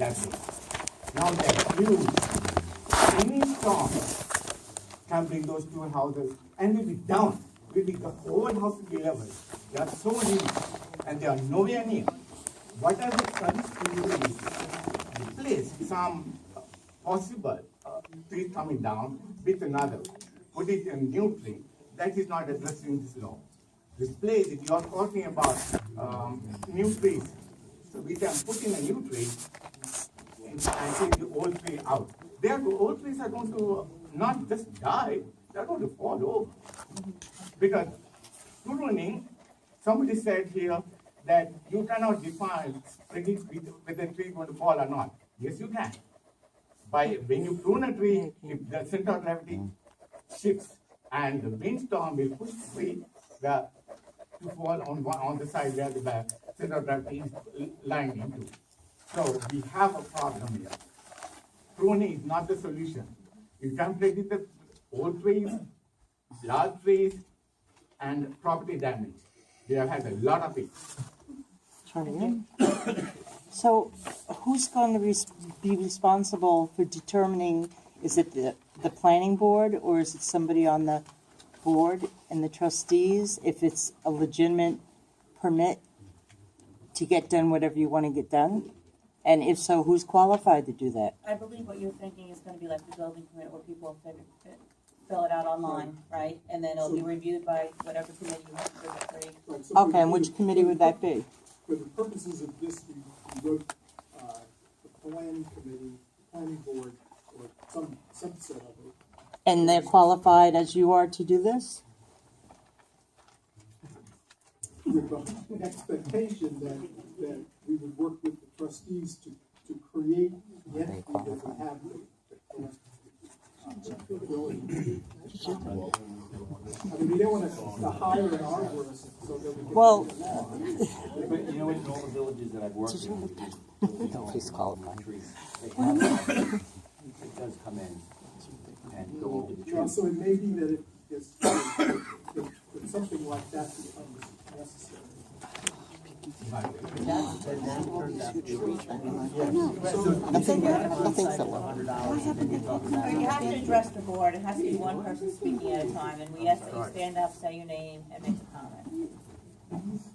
that way. Now they're huge. Any storm can bring those two houses and will be down. The whole house will be level. They are so huge and they are nowhere near. What does it suggest to you is replace some possible tree coming down with another. Put it in a new tree. That is not addressed in this law. Replace it. You are talking about new trees. So we can put in a new tree and take the old tree out. The old trees are going to not just die, they're going to fall over. Because pruning, somebody said here that you cannot define whether the tree is going to fall or not. Yes, you can. When you prune a tree, if the center of gravity shifts and the windstorm will push the tree to fall on the side where the center of gravity is lying into. So we have a problem here. Pruning is not the solution. You can predict the old trees, large trees, and property damage. We have had a lot of it. So who's going to be responsible for determining, is it the planning board or is it somebody on the board and the trustees, if it's a legitimate permit to get done whatever you want to get done? And if so, who's qualified to do that? I believe what you're thinking is going to be like the building permit where people fill it out online, right? And then it'll be reviewed by whatever committee you have for the tree. Right, so Okay, and which committee would that be? For the purposes of this, we wrote the planning committee, the planning board, or some subset of it. And they're qualified as you are to do this? With the expectation that we would work with the trustees to create the entity that would have the ability to do. I mean, we don't want to hire an arborist so that we can. Well, But you know, in all the villages that I've worked in, please qualify. it does come in and go over the Well, trees. so it may be that if something like that becomes necessary. Nothing so low. You have to address the board. It has to be one person speaking at a time, and we ask that you stand up, say your name, and make a comment.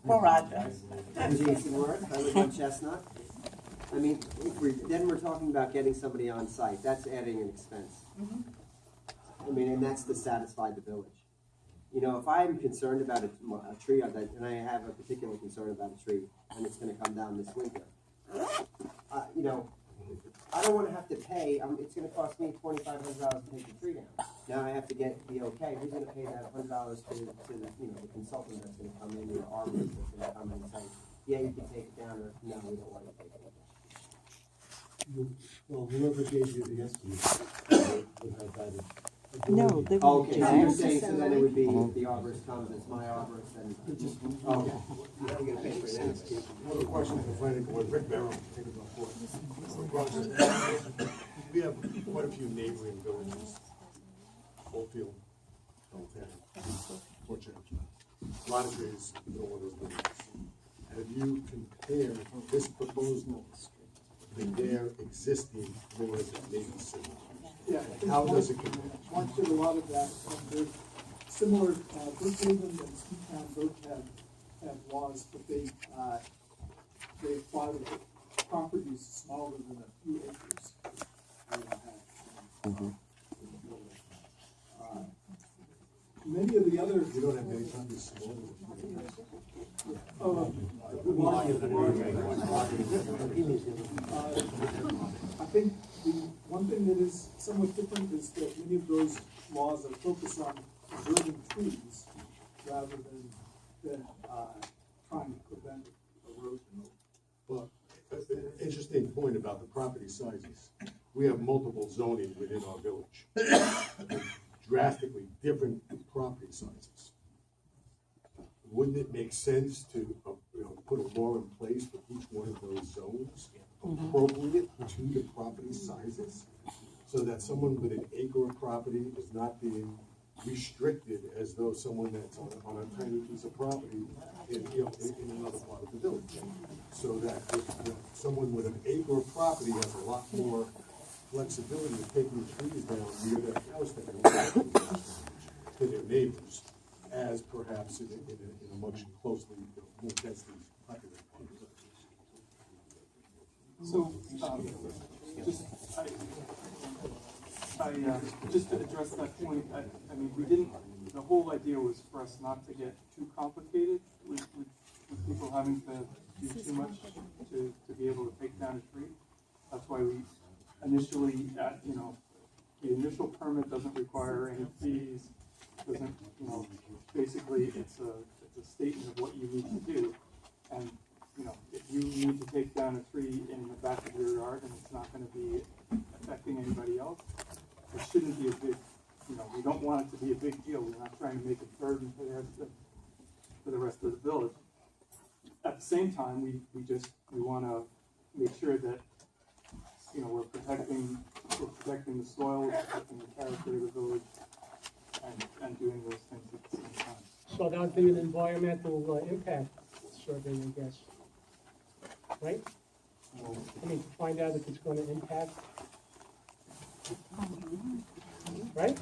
For Roger. I'm Jason Worth, I live on Chestnut. I mean, then we're talking about getting somebody on site, that's adding an expense. I mean, and that's to satisfy the village. You know, if I'm concerned about a tree, and I have a particular concern about a tree, and it's gonna come down this winter, you know, I don't wanna have to pay, it's gonna cost me $2,500 to take the tree down. Now I have to get the okay, who's gonna pay that $100 to the, the consultant that's gonna come in, or arborist that's gonna come in and say, yeah, you can take it down, or no, we don't want to take it down. Well, whoever gave you the estimate would have that. No, they Oh, wouldn't okay, do so you're that. saying, so then it would be, if the arborist comes, it's my arborist, and, okay. Another question for planning board, Rick Barrow, take it before. We have quite a few neighboring villages, Oldfield, Belton, Poquott, a lot of trees in all of those villages. Have you compared this proposal with their existing village that may be similar? Yeah, How does it compare? One did a lot of that, they're similar, Brookhaven and Steetown both have laws, but they apply to properties smaller than a few acres. They don't have, many of the other. You don't have any time to small. I think the one thing that is somewhat different is that many of those laws are focused on preserving trees rather than trying to prevent erosion. Well, an interesting point about the property sizes. We have multiple zoning within our village. Drastically different property sizes. Wouldn't it make sense to, put a law in place for each one of those zones, appropriate to the property sizes? So that someone with an acre of property is not being restricted as though someone that's on a tiny piece of property in, you know, in another part of the village. So that if someone with an acre of property has a lot more flexibility of taking trees down near their house that they want to their neighbors, as perhaps in a much closely, more densely populated part of the village. So, just to address that point, I mean, the whole idea was for us not to get too complicated with people having to do too much to be able to take down a tree. That's why we initially, the initial permit doesn't require any fees, doesn't, basically it's a statement of what you need to do. And, if you need to take down a tree in the back of your yard and it's not gonna be affecting anybody else, it shouldn't be a big, we don't want it to be a big deal. We're not trying to make a burden for the rest of the village. At the same time, we wanna make sure that, we're protecting the soil, we're protecting the character of the village, and doing those things at the same time. So that would be an environmental impact survey, I guess. Right? I mean, to find out if it's gonna impact. Right?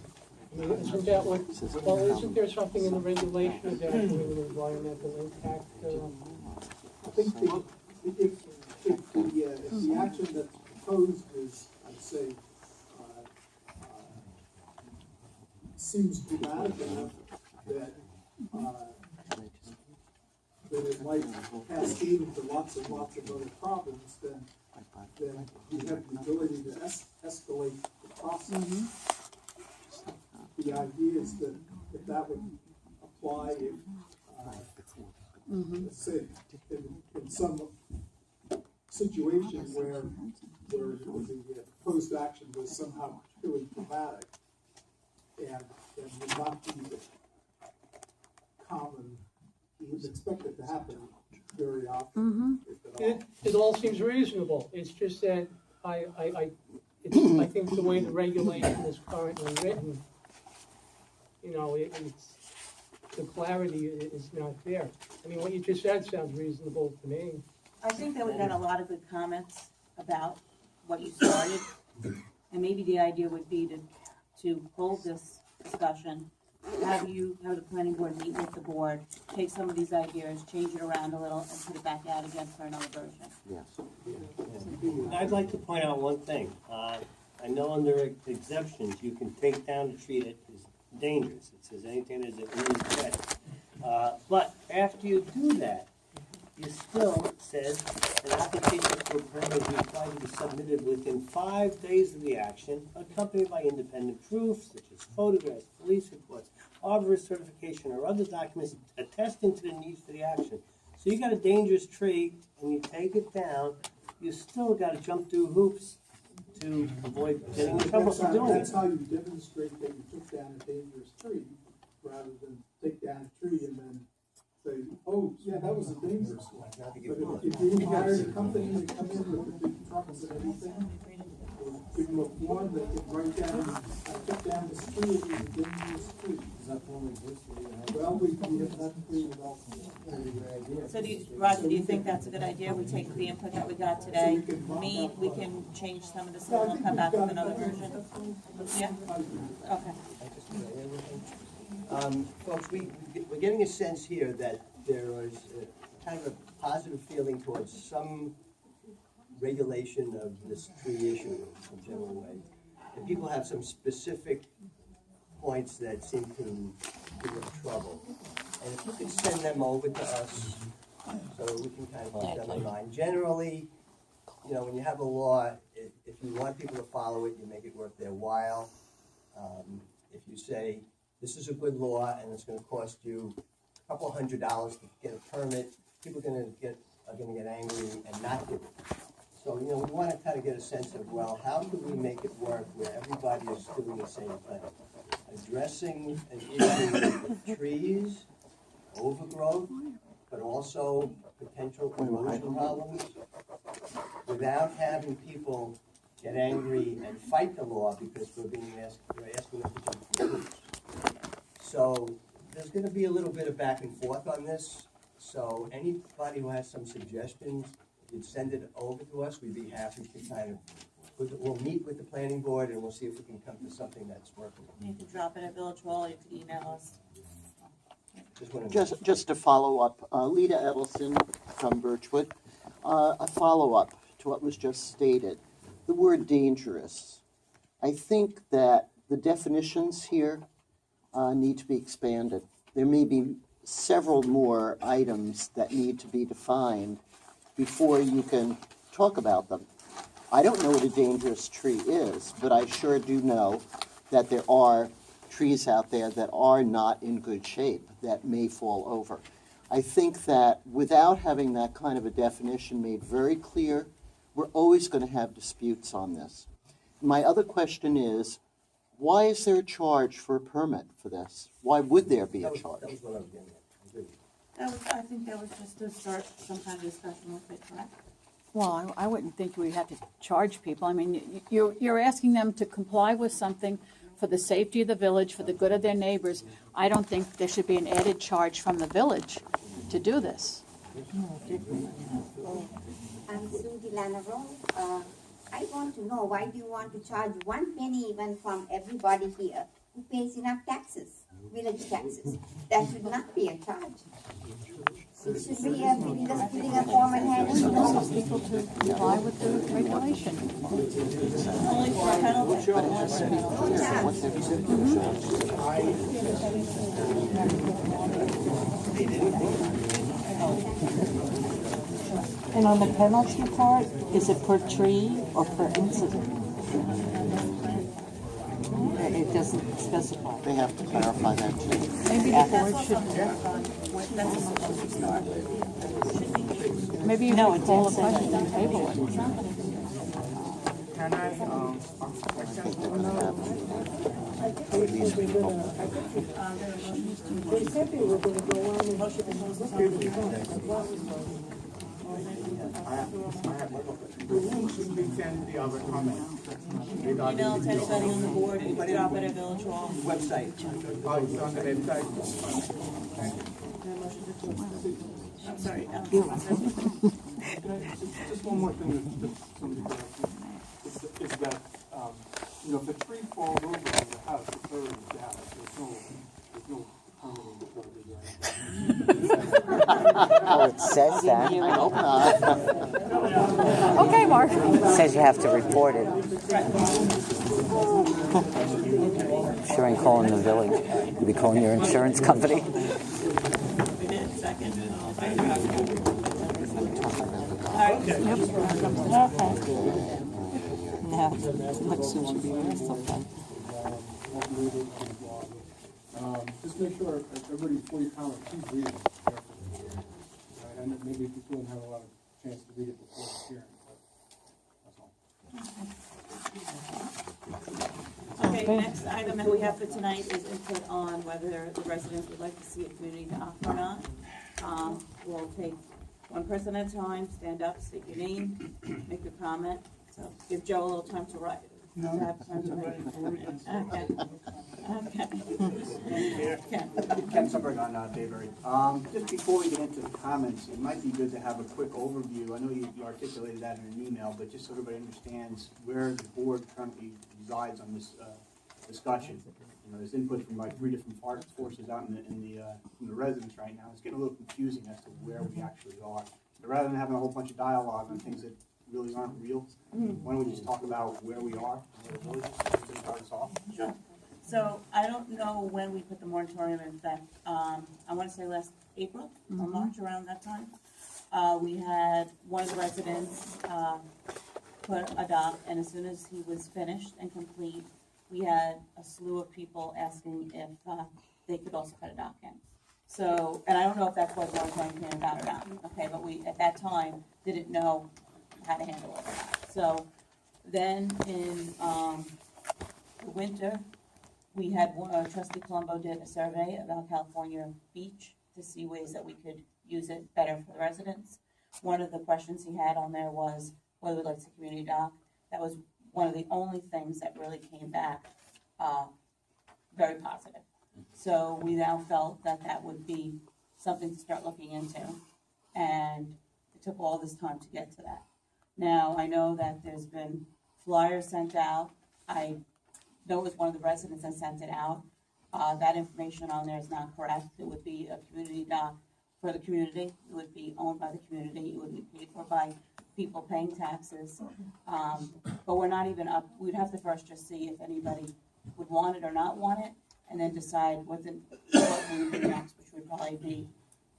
I mean, isn't that what, well, isn't there something in the regulation about doing an environmental impact? I think if the action that's proposed is, I'd say, seems dramatic enough that it might cascade into lots and lots of other problems, then you have the ability to escalate the process. The idea is that if that would apply if, let's say, in some situation where the proposed action was somehow really dramatic and would not be common, you would expect it to happen very often, if at all. It all seems reasonable. It's just that I think the way the regulation is currently written, it's, the clarity is not there. I mean, what you just said sounds reasonable to me. I think that we got a lot of good comments about what you started, and maybe the idea would be to hold this discussion, have the planning board meet with the board, take some of these ideas, change it around a little, and put it back out again for another version. I'd like to point out one thing. I know under exemptions, you can take down a tree that is dangerous. It says anything that is an immediate threat. But after you do that, you still says an application for a permit is required to be submitted within 5 days of the action, accompanied by independent proof, such as photographs, police reports, arborist certification, or other documents attesting to the need for the action. So you got a dangerous tree, and you take it down, you still got to jump through hoops to avoid getting in trouble for doing it. That's how you demonstrate that you took down a dangerous tree, rather than take down a tree and then say, oh, yeah, that was a dangerous one. But if you hired a company to come in with the big trucks and everything, or give them a form that could write down, I took down this tree, it was a dangerous tree. Well, we have not cleaned it all. So Roger, do you think that's a good idea? We take the input that we got today, we can change some of this, and we'll come back with another version? Yeah? Okay. Folks, we're getting a sense here that there is kind of a positive feeling towards some regulation of this tree issue in a general way. And people have some specific points that seem to give them trouble. And if you could send them over to us so that we can kind of keep them in mind. Generally, when you have a law, if you want people to follow it, you make it worth their while. If you say, this is a good law and it's going to cost you a couple $100 to get a permit, people are going to get angry and not do it. So, we want to kind of get a sense of, well, how can we make it work where everybody is doing the same thing? Addressing an issue with trees, overgrowth, but also potential erosion problems, without having people get angry and fight the law because we're asking them to jump through hoops. So there's gonna be a little bit of back and forth on this. So anybody who has some suggestions, you'd send it over to us. We'd be happy to kind of, we'll meet with the planning board and we'll see if we can come to something that's workable. You can drop it at Village Hall, you can email us. Just to follow up, Lita Edelson from Birchwood, a follow-up to what was just stated. The word dangerous. I think that the definitions here need to be expanded. There may be several more items that need to be defined before you can talk about them. I don't know what a dangerous tree is, but I sure do know that there are trees out there that are not in good shape, that may fall over. I think that without having that kind of a definition made very clear, we're always going to have disputes on this. My other question is, why is there a charge for a permit for this? Why would there be a charge? That was what I was getting at. I agree. I think that was just to start some kind of discussion with it, correct? Well, I wouldn't think we had to charge people. I mean, you're asking them to comply with something for the safety of the village, for the good of their neighbors. I don't think there should be an added charge from the village to do this. I'm Sue Delanaro. I want to know, why do you want to charge 1 penny even from everybody here who pays enough taxes, village taxes? That should not be a charge. It should be just filling a form and handing it over. People to comply with the regulation. Only for a penalty. And on the penalty part, is it per tree or per incident? It doesn't specify. They have to clarify that too. Maybe the board should, maybe you No, could it call a didn't say that. question and table it. Can I, the room should be sent the other comments. Email to anybody on the board, you can drop it at Village Hall. Website. Oh, it's on the website? Thank you. I'm sorry. Just one more thing that somebody brought up is that, you know, if a tree falls over on the house, it's already down. There's no permanent charges or anything. Oh, it says that. I hope not. Okay, Mark. It says you have to report it. Sure ain't calling the village. You'll be calling your insurance company. We did, second. Okay. No, much sooner. That's okay. Just make sure everybody, before you comment, please read it carefully. Right, and maybe people don't have a lot of chance to read it before the hearing, but that's all. Okay, next item that we have for tonight is input on whether the residents would like to see a community dock or not. We'll take one person at a time, stand up, state your name, make your comment. So give Joe a little time to write. No. Have time to write. Okay. Ken Sumberg on Bayberry. Just before we get into the comments, it might be good to have a quick overview. I know you articulated that in an email, but just so everybody understands where the board currently resides on this discussion. You know, there's input from like 3 different forces out in the residents right now. It's getting a little confusing as to where we actually are. So rather than having a whole bunch of dialogue on things that really aren't real, why don't we just talk about where we are, where the village is, to start us off? Sure. So I don't know when we put the moratorium in effect. I want to say last April or March, around that time. We had one of the residents put a dock, and as soon as he was finished and complete, we had a slew of people asking if they could also put a dock in. So, and I don't know if that's what moratorium came about or not, okay, but we, at that time, didn't know how to handle it. So then in the winter, we had Trustee Colombo did a survey about California Beach to see ways that we could use it better for the residents. One of the questions he had on there was whether we'd like to see community dock. That was one of the only things that really came back very positive. So we now felt that that would be something to start looking into. And it took all this time to get to that. Now, I know that there's been flyers sent out. I know it was one of the residents that sent it out. That information on there is not correct. It would be a community dock for the community. It would be owned by the community. It would be paid for by people paying taxes. But we're not even up, we'd have to first just see if anybody would want it or not want it, and then decide what we would do next, which would probably be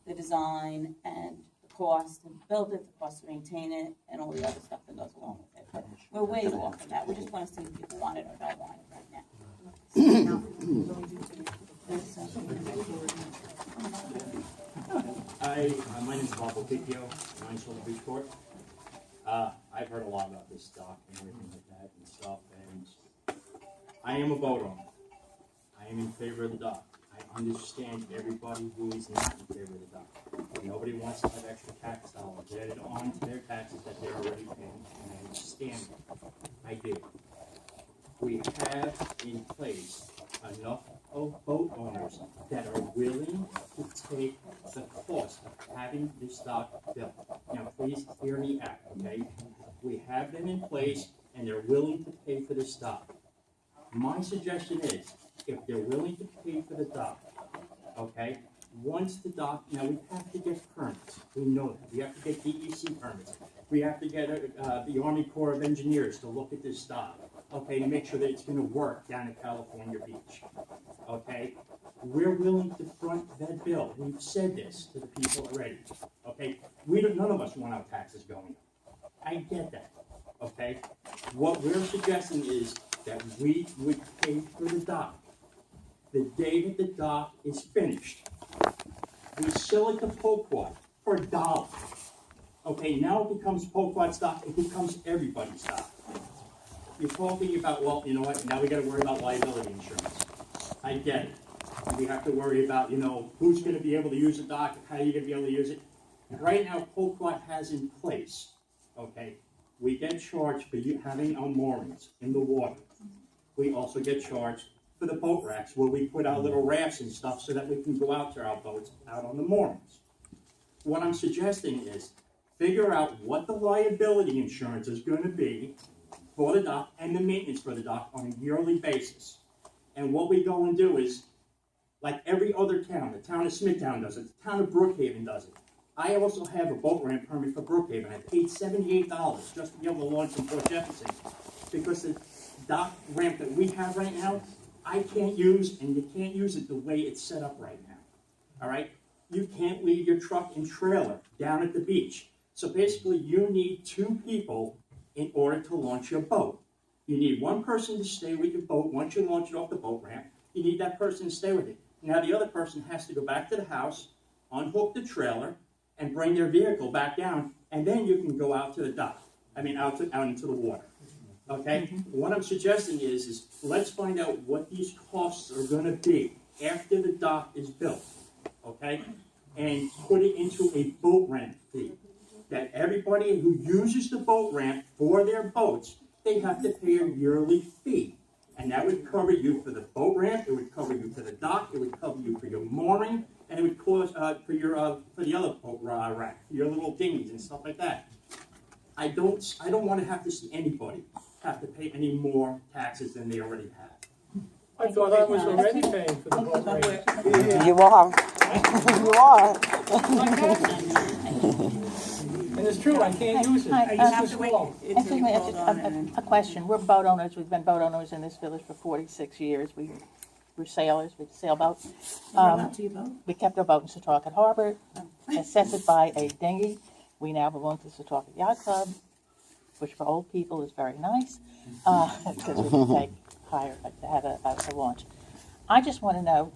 the design and the cost to build it, the cost to maintain it, and all the other stuff that goes along with it. But we're way off of that. We just want to see if people want it or don't want it right now. Hi, my name is Poquott, 9 Shoulder Beach Court. I've heard a lot about this dock and everything like that and stuff, and I am a boat owner. I am in favor of the dock. I understand everybody who is not in favor of the dock. Nobody wants to have extra tax dollars added on to their taxes that they're already paying, and I understand it. I do. We have in place enough of boat owners that are willing to take the cost of having this dock built. Now, please hear me out, okay? We have them in place, and they're willing to pay for this dock. My suggestion is, if they're willing to pay for the dock, okay, once the dock, now we have to get permits. We know that. We have to get DEC permits. We have to get the Army Corps of Engineers to look at this dock, okay, to make sure that it's going to work down at California Beach, okay? We're willing to front that bill. We've said this to the people already, okay? None of us want our taxes going up. I get that, okay? What we're suggesting is that we would pay for the dock. The day that the dock is finished, we sell it to Poquott for $1. Okay, now it becomes Poquott's dock, it becomes everybody's dock. You're talking about, well, you know what, now we gotta worry about liability insurance. I get it. We have to worry about, who's gonna be able to use the dock, how you're gonna be able to use it. Right now, Poquott has in place, okay, we get charged for you having our moorings in the water. We also get charged for the boat racks where we put our little rafts and stuff so that we can go out to our boats out on the moorings. What I'm suggesting is figure out what the liability insurance is going to be for the dock and the maintenance for the dock on a yearly basis. And what we go and do is, like every other town, the town of Smithtown does it, the town of Brookhaven does it. I also have a boat ramp permit for Brookhaven. I paid $78 just to be able to launch from Port Jefferson because the dock ramp that we have right now, I can't use, and you can't use it the way it's set up right now. All right? You can't leave your truck and trailer down at the beach. So basically, you need 2 people in order to launch your boat. You need one person to stay with your boat once you launch it off the boat ramp. You need that person to stay with it. Now, the other person has to go back to the house, unhook the trailer, and bring their vehicle back down, and then you can go out to the dock. Out into the water. Okay? What I'm suggesting is let's find out what these costs are going to be after the dock is built. Okay? And put it into a boat ramp fee. That everybody who uses the boat ramp for their boats, they have to pay a yearly fee. And that would cover you for the boat ramp, it would cover you for the dock, it would cover you for your mooring, and it would cost for the other boat rack, your little dinghies and stuff like that. I don't want to have to see anybody have to pay any more taxes than they already have. I thought I was already paying for the boat rate. You are. You are. And it's true, I can't use it. Hi, I use the small. Excuse me, a question. We're boat owners. We've been boat owners in this village for 46 years. We're sailors. We sail boats. We kept our boat in Setauket Harbor, accessed by a dinghy. We now belong to the Setauket Yacht Club, which for old people is very nice, because we can take hire to have a launch. I just want to know,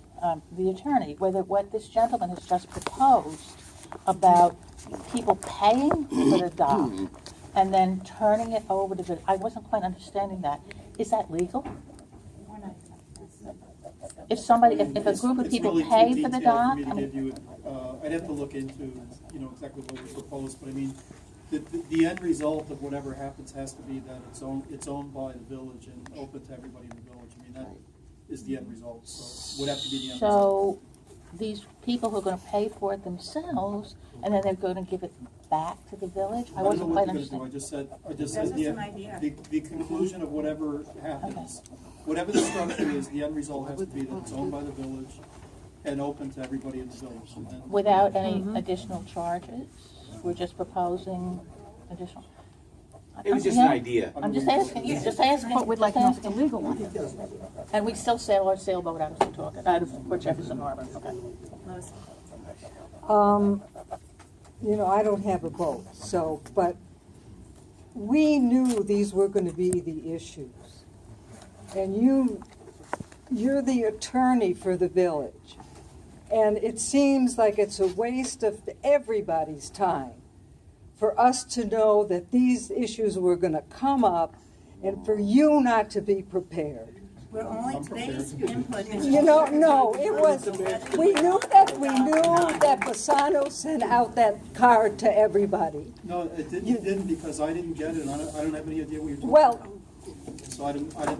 the attorney, whether what this gentleman has just proposed about people paying for the dock and then turning it over to the, I wasn't quite understanding that. Is that legal? If somebody, if a group of people pay for the dock? I'd have to look into, exactly what was proposed, but I mean, the end result of whatever happens has to be that it's owned by the village and open to everybody in the village. I mean, is the end result, so would have to be the end result. So these people who are gonna pay for it themselves, and then they're gonna give it back to the village? I I don't know wasn't what quite they're gonna do, understanding. I just That's said just an idea. the conclusion of whatever happens, whatever the structure is, the end result has to be that it's owned by the village and open to everybody in the village. And then- Without any additional charges? We're just proposing additional? It was just Yeah. an idea. I'm just asking, you just asking. But we'd like to know if it's a just legal one. asking. And we still sail our sailboat out of Setauket, out of Port Jefferson Harbor, okay. Lois? You know, I don't have a boat, so, but we knew these were gonna be the issues. And you're the attorney for the village. And it seems like it's a waste of everybody's time for us to know that these issues were gonna come up and for you not to be prepared. We're only, today's input is. You know, no, it was, we knew that Bassano sent out that card to everybody. No, it didn't because I didn't get it, and I don't have any idea what you're talking Well, about. So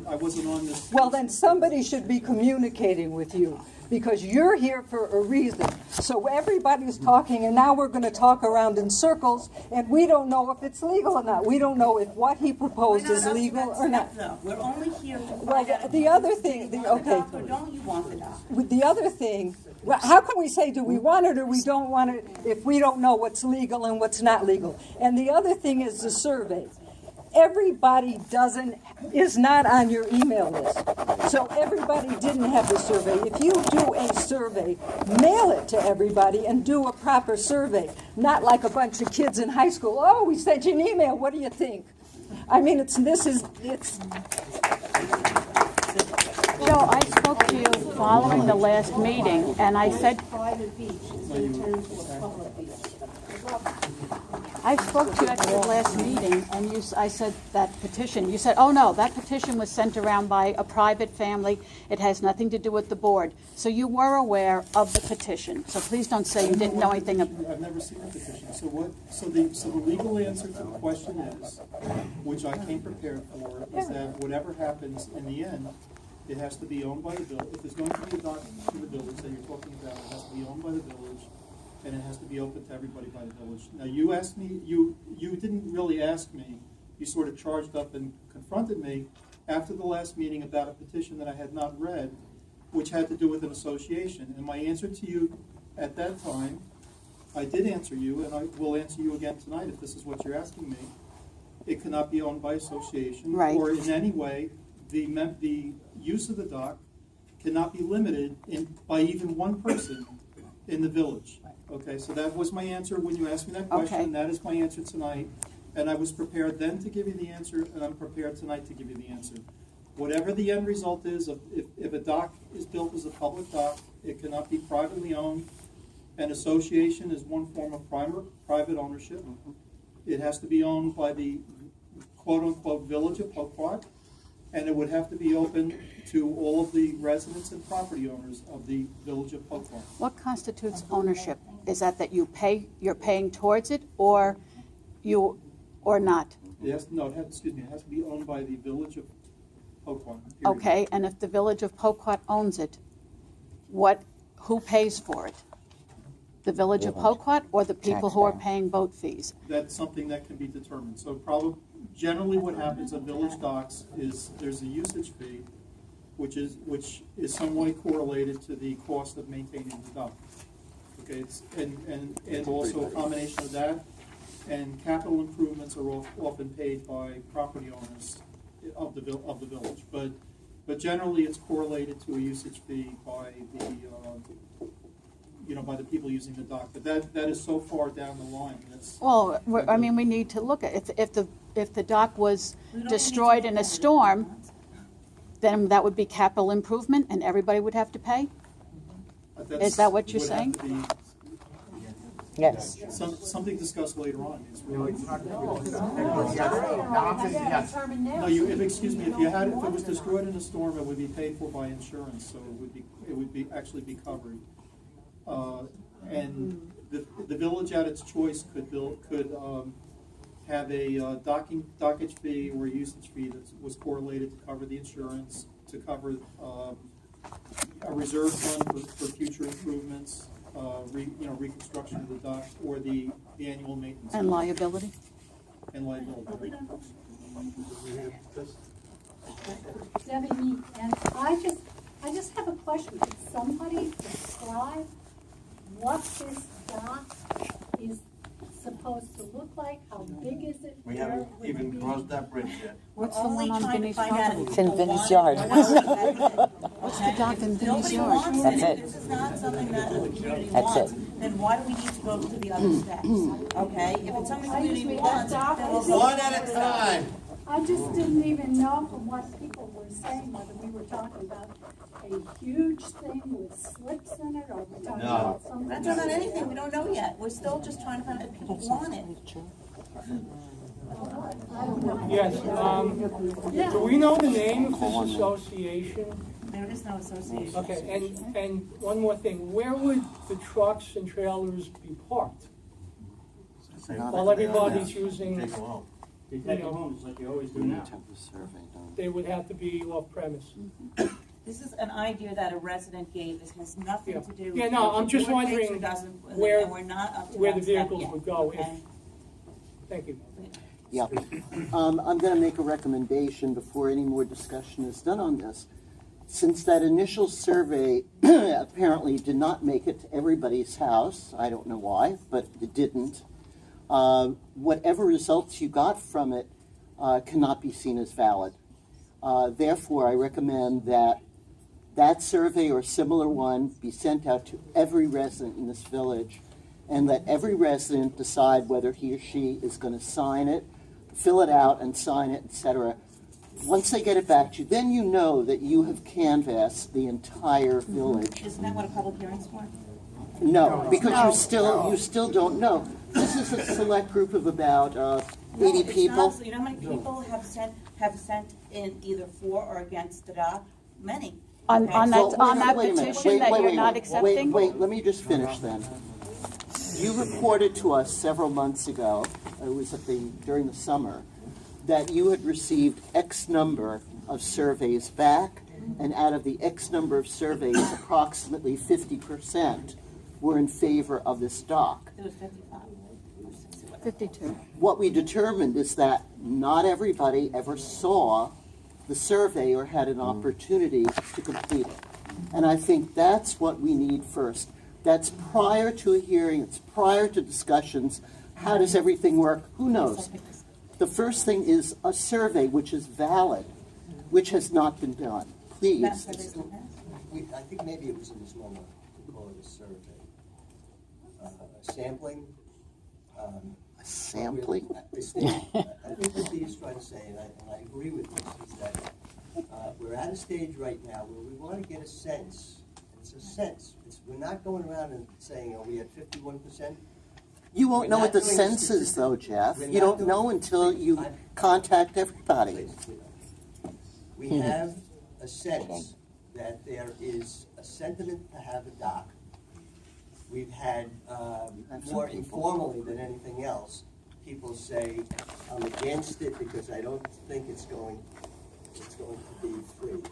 I wasn't on this. well, then somebody should be communicating with you, because you're here for a reason. So everybody's talking, and now we're gonna talk around in circles, and we don't know if it's legal or not. We don't know if what he proposed is legal or not. We're only here to Well, find out. the other thing, Do you the, want the okay, doc or don't you want the doc? with the other thing, well, how can we say, do we want it or we don't want it, if we don't know what's legal and what's not legal? And the other thing is the survey. Everybody is not on your email list. So everybody didn't have the survey. If you do a survey, mail it to everybody and do a proper survey. Not like a bunch of kids in high school, oh, we sent you an email, what do you think? I mean, it's. Joe, I spoke to you following the last meeting, and I said, Private beach in terms of public beach. I spoke to you at the last meeting, and I said that petition, you said, oh no, that petition was sent around by a private family, it has nothing to do with the board. So you were aware of the petition, so please don't say you didn't know anything about. I've never seen a petition. So the legal answer to the question is, which I came prepared for, is that whatever happens in the end, it has to be owned by the village. If there's going to be a document to the village that you're talking about, it has to be owned by the village, and it has to be open to everybody by the village. Now, you asked me, you didn't really ask me, you sort of charged up and confronted me after the last meeting about a petition that I had not read, which had to do with an association. And my answer to you at that time, I did answer you, and I will answer you again tonight if this is what you're asking me. It cannot be owned by association, Right. or in any way, the use of the dock cannot be limited by even one person in the village. Okay, so that was my answer when you asked me that question, Okay. and that is my answer tonight. And I was prepared then to give you the answer, and I'm prepared tonight to give you the answer. Whatever the end result is, if a dock is built as a public dock, it cannot be privately owned. An association is one form of private ownership. It has to be owned by the quote-unquote village of Poquott, and it would have to be open to all of the residents and property owners of the village of Poquott. What constitutes ownership? Is that you're paying towards it, or not? It has to be owned by the village of Poquott. period. Okay, and if the village of Poquott owns it, who pays for it? The village of Poquott or the people who are paying boat fees? That's something that can be determined. So generally what happens at village docks is there's a usage fee, which is somewhat correlated to the cost of maintaining the dock. Okay, and also a combination of that and capital improvements are often paid by property owners of the village. But generally it's correlated to a usage fee by the people using the dock. But that is so far down the line. Well, we need to look at if the dock was destroyed in a storm, then that would be capital improvement, and everybody would have to pay. Is that what you're saying? Yes. Something discussed later on. It's really. Excuse me. If it was destroyed in a storm, it would be paid for by insurance, so it would actually be covered. And the village at its choice could have a dockage fee or a usage fee that was correlated to cover the insurance, to cover a reserve fund for future improvements, reconstruction of the dock, or the annual maintenance. And liability? And liability. Debbie, and I just have a question. Could somebody describe what this dock is supposed to look like? How big is it? We haven't even crossed that bridge yet. What's the Only one on trying to Vinnie's find out property? if It's in people Vinnie's want yard. What's the dock in Vinnie's Nobody yard? wants That's it. it. If this is not something that the community That's wants, it. then why do we need to go to the other steps? Okay, if it's something the community wants, then we'll go. One at a time. I just didn't even know from what people were saying whether we were talking about a huge thing with slips in it, or we're talking about something. We're not talking about anything, we don't know yet. We're still just trying to find out if people want it. Yes, do we know the name of this association? There is no association. Okay, and one more thing, where would the trucks and trailers be parked? While everybody's using, You take them home, just like you always do now. they would have to be off premise. This is an idea that a resident gave. This has nothing to do with. Yeah, no, I'm what just the board takes or wondering doesn't, and where, we're not up to where the that step vehicles yet, would go if, okay? thank you. Yeah. I'm going to make a recommendation before any more discussion is done on this. Since that initial survey apparently did not make it to everybody's house, I don't know why, but it didn't, whatever results you got from it cannot be seen as valid. Therefore, I recommend that that survey or similar one be sent out to every resident in this village, and let every resident decide whether he or she is going to sign it, fill it out and sign it, etc. Once they get it back to you, then you know that you have canvassed the entire village. Isn't that what a public hearing's for? No, because you still don't know. This is a select group of about 80 it's people. not. You know how many people have sent in either for or against the dock? Many. On Okay. that Wait a minute. petition that you're not accepting? Wait, let me just finish then. You reported to us several months ago, it was during the summer, that you had received X number of surveys back, and out of the X number of surveys, approximately 50% were in favor of this dock. It was 55. 52. What we determined is that not everybody ever saw the survey or had an opportunity to complete it. And I think that's what we need first. That's prior to a hearing, it's prior to discussions. How does everything work? Who knows? The first thing is a survey which is valid, which has not been done. Please. I think maybe it was a misnomer to call it a survey. Sampling. Sampling? I think what Dee's trying to say, and I agree with this, is that we're at a stage right now where we want to get a sense. It's a sense. We're not going around and saying, are we at 51%? You won't know what the sense is, though, Jeff. You don't know until you contact everybody. We have a sense that there is a sentiment to have a dock. We've had, more informally than anything else, people say, I'm against it because I don't think it's going to be free.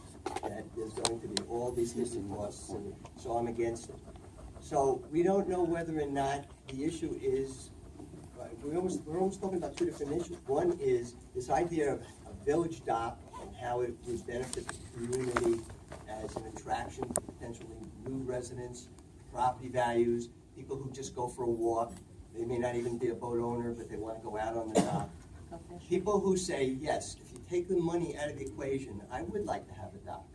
That there's going to be all these hidden costs, and so I'm against it. So we don't know whether or not the issue is, we're almost talking about two different issues. One is this idea of a village dock and how it would benefit the community as an attraction to potentially new residents, property values, people who just go for a walk. They may not even be a boat owner, but they want to go out on the dock. People who say, yes, if you take the money out of the equation, I would like to have a dock.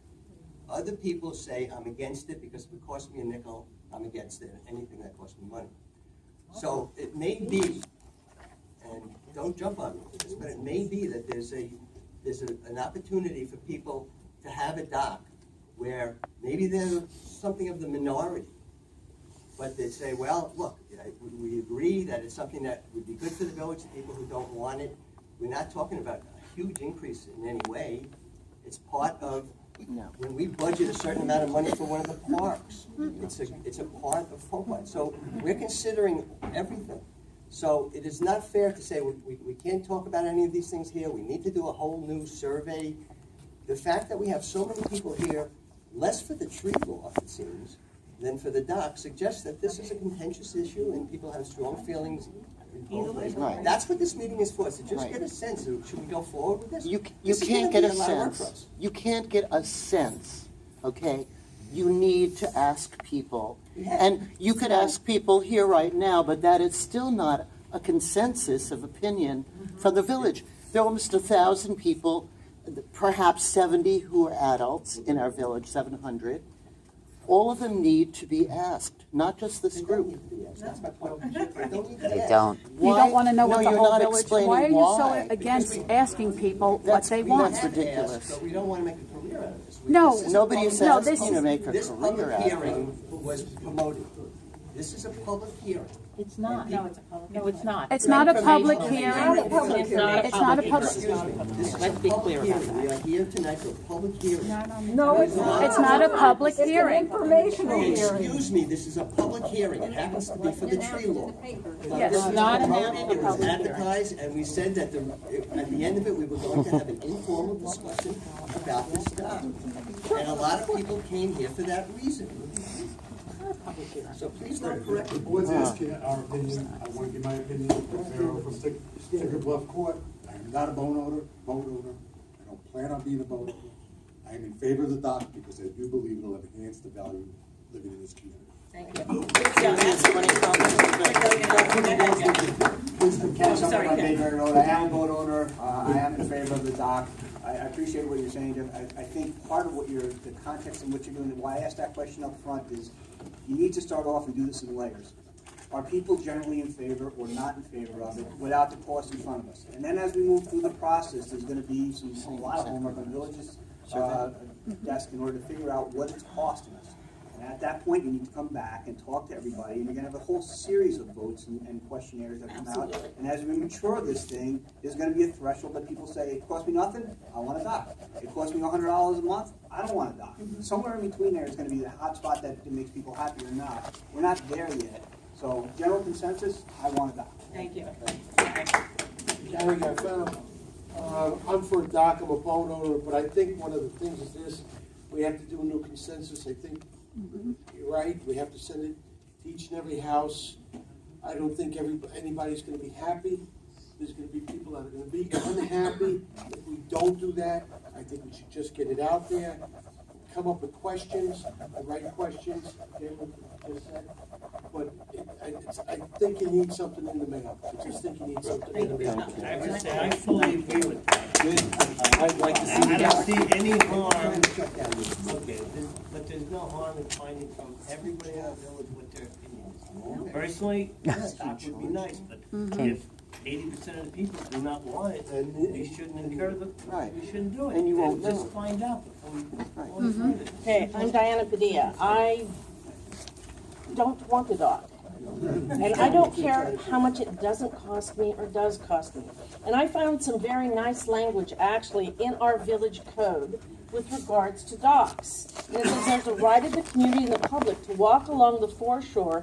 Other people say, I'm against it because if it costs me a nickel, I'm against it, anything that costs me money. So it may be, and don't jump on me for this, but it may be that there's an opportunity for people to have a dock where maybe they're something of the minority, but they say, well, look, we agree that it's something that would be good for the village, people who don't want it. We're not talking about a huge increase in any way. It's part of when we budget a certain amount of money for one of the parks. It's a part of Poquott. So we're considering everything. So it is not fair to say we can't talk about any of these things here. We need to do a whole new survey. The fact that we have so many people here less for the tree law, it seems, than for the dock, suggests that this is a contentious issue and people have strong feelings in both ways. Right. That's what this meeting is for, so just Right. get a sense of, should we go forward with this? You This is can't gonna get be a lot of work for sense. us. You can't get a sense, okay? You need to ask people. Yeah. And you could ask people here right now, but that is still not a consensus of opinion from the village. There are almost 1,000 people, perhaps 70 who are adults in our village, 700. All of them need to be asked, not just this group. That's my point. They don't. You don't want to know No, what the you're whole not village, explaining why are you why. so against asking people what That's- they that's want? ridiculous. But we don't want to make a career out of this. No. This is a Nobody is public- asking you to make a This career public out of it. hearing was promoted. This is a public hearing. It's not. No, it's a public. No, it's not. It's not a public Informational. hearing. It's not a It's not a public- Excuse me. This is Let's a be public clear about hearing. We are here tonight for a public hearing. No, it's not. It's not a public It's an hearing. informational hearing. Excuse me, this is a public hearing. It happens to be for the tree law. Yes. This is Not a announced public for hearing. It was public hearing. advertised, and we said that at the end of it, we were going to have an informal discussion about this stuff. And a lot of people came here for that reason. So please don't correct The me. board's asking our opinion, I want to give my opinion, Pharaoh from Sticker Bluff Court. I am not a boat owner, I don't plan on being a boat owner. I am in favor of the dock because I do believe it'll enhance the value of living in this community. Ken Sumner on Bayberry Road. I am a boat owner. I am in favor of the dock. I appreciate what you're saying, Jeff. I think part of the context in which you're doing it, why I asked that question up front is you need to start off and do this in layers. Are people generally in favor or not in favor of it without the cost in front of us? And then as we move through the process, there's gonna be a lot of homework on the village's desk in order to figure out what it's costing us. And at that point, you need to come back and talk to everybody, and you're gonna have a whole series of votes and questionnaires that come out. And as we mature this thing, there's gonna be a threshold that people say, it cost me nothing, I want a dock. It cost me $100 a month, I don't want a dock. Somewhere in between there is gonna be the hot spot that makes people happy or not. We're not there yet. So general consensus, I want a dock. Thank you. Gary Gaffano. I'm for a dock, I'm a boat owner, but I think one of the things is this, we have to do a new consensus. I think you're right, we have to send it to each and every house. I don't think anybody's gonna be happy. There's gonna be people that are gonna be unhappy. If we don't do that, I think we should just get it out there, come up with questions, the right questions, just said. But I think you need something in the mail. I just think you need something in the mail. I would say I fully agree with that. I'd like to see. I don't see any harm. Okay, but there's no harm in finding from everybody in our village what their opinion is. Personally, that would be nice, but if 80% of the people do not want it, then we shouldn't incur the, we shouldn't do it. And you won't Just know. find out before we go further. Okay, I'm Diana Padilla. I don't want the dog. And I don't care how much it doesn't cost me or does cost me. And I found some very nice language actually in our village code with regards to docks. And it says there's a right of the community and the public to walk along the foreshore